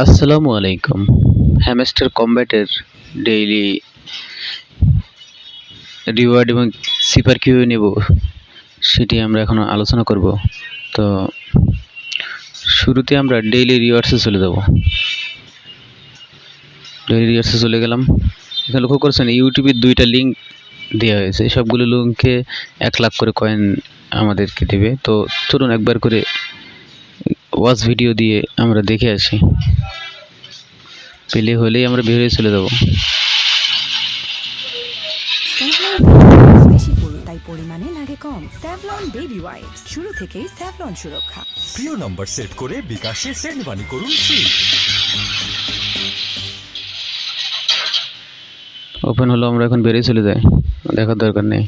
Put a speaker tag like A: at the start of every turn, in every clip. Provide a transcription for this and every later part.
A: আসসালামু আলাইকুম। Hamster কমব্যাটের daily reward এবং সিপার কিভাবে নেব সেটি আমরা এখন আলোচনা করব। তো শুরুতে আমরা ডেইলি রিওয়ার্ডসে চলে যাব। ডেইলি রিওয়ার্ডসে চলে গেলাম। এখানে লক্ষ্য করছেন ইউটিউবের দুইটা লিঙ্ক দেওয়া হয়েছে, সবগুলো লিঙ্কে 1 লাখ করে কয়েন আমাদেরকে দেবে। তো চলুন একবার করে ওয়াচ ভিডিও দিয়ে আমরা দেখে আসি। পেলে হলেই আমরা বের হয়ে চলে যাবো।
B: বেশি পুরো তাই পরিমাণে লাগে কম। স্যাভলন বেবি ওয়াইপস, শুরু থেকেই স্যাভলন সুরক্ষা।
C: প্রিয় নাম্বার সেট করে বিকাশে সেন্ড মানি করুন ফ্রি।
A: ওপেন হলো, আমরা এখন বেরিয়ে চলে যাই, দেখার দরকার নেই।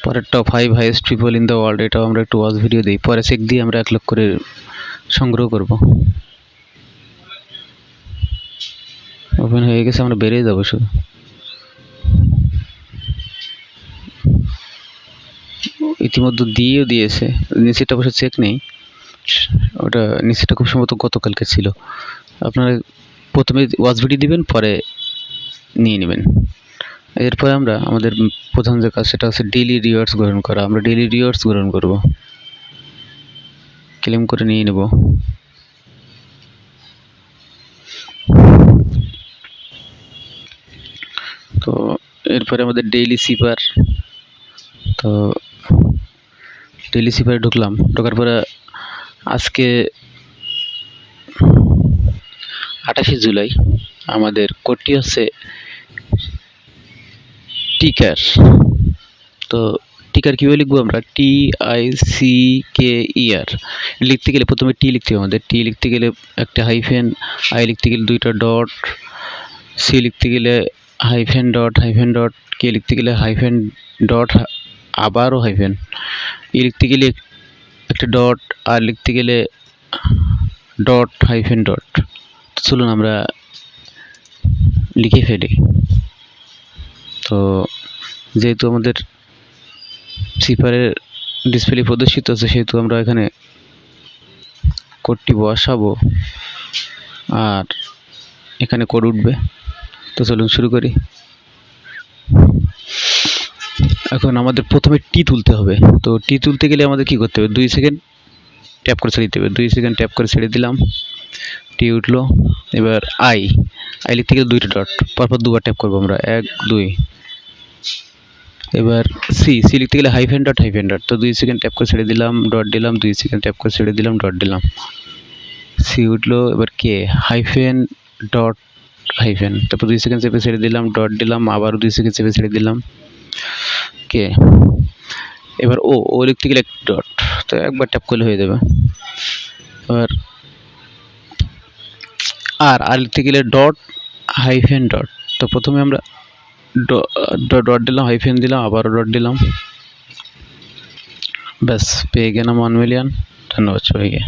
A: পরের top 5 highest people in the world, এটাও আমরা একটু ওয়াচ ভিডিও দিই, পরে চেক দিয়ে আমরা 1 লাখ করে সংগ্রহ করব। ওপেন হয়ে গেছে, আমরা বেরিয়ে যাবো শুধু। ইতিমধ্যে দিয়েও দিয়েছে, নিচেটা অবশ্য চেক নেই, ওটা নিচেটা খুব সম্ভবত গতকালকে ছিল। আপনারা প্রথমে ওয়াচ ভিডিও দিবেন, পরে নিয়ে নেবেন। এরপরে আমরা আমাদের প্রধান যে কাজ সেটা হচ্ছে ডেইলি রিওয়ার্ডস গ্রহণ করা। আমরা ডেইলি রিওয়ার্ডস গ্রহণ করব, ক্লেম করে নিয়ে নেব। তো এরপরে আমাদের ডেইলি সিপার, তো ডেইলি সিপারে ঢুকলাম। ঢোকার পরে আজকে 28শে জুলাই, আমাদের কোডটি হচ্ছে টিকার। তো টিকার কীভাবে লিখবো আমরা? TICKER লিখতে গেলে প্রথমে টি লিখতে হবে আমাদের। টি লিখতে গেলে একটা হাইফেন, আই লিখতে গেলে 2টা ডট, সি লিখতে গেলে হাইফেন ডট, কে লিখতে গেলে হাইফেন ডট আবারও হাইফেন, ই লিখতে গেলে একটা ডট, আর লিখতে গেলে ডট হাইফেন ডট। চলুন আমরা লিখে ফেলি। তো যেহেতু আমাদের সিপারের ডিসপ্লে প্রদর্শিত আছে, সেহেতু আমরা এখানে কোডটি বসাবো আর এখানে কোড উঠবে। তো চলুন শুরু করি। এখন আমাদের প্রথমে টি তুলতে হবে। তো টি তুলতে গেলে আমাদের কি করতে হবে? 2 সেকেন্ড ট্যাপ করে ছেড়ে দিতে হবে। 2 সেকেন্ড ট্যাপ করে ছেড়ে দিলাম, টি উঠলো। এবার আই লিখতে গেলে 2টা ডট, পরপর 2বার ট্যাপ করবো আমরা, 1 2। এবার সি লিখতে গেলে হাইফেন ডট। তো 2 সেকেন্ড ট্যাপ করে ছেড়ে দিলাম, ডট দিলাম, 2 সেকেন্ড ট্যাপ করে ছেড়ে দিলাম, ডট দিলাম, সি উঠলো। এবার কে হাইফেন ডট হাইফেন, তারপর 2 সেকেন্ড চেপে ছেড়ে দিলাম, ডট দিলাম, আবার 2 সেকেন্ড চেপে ছেড়ে দিলাম, কে। এবার ও লিখতে গেলে ডট, তো একবার ট্যাপ করলে হয়ে যাবে। এবার আর লিখতে গেলে ডট হাইফেন ডট। তো প্রথমে আমরা ডট দিলাম, হাইফেন দিলাম, আবারও ডট দিলাম, ব্যাস পেয়ে গেলাম 1 মিলিয়ন। ধন্যবাদ সবাইকে।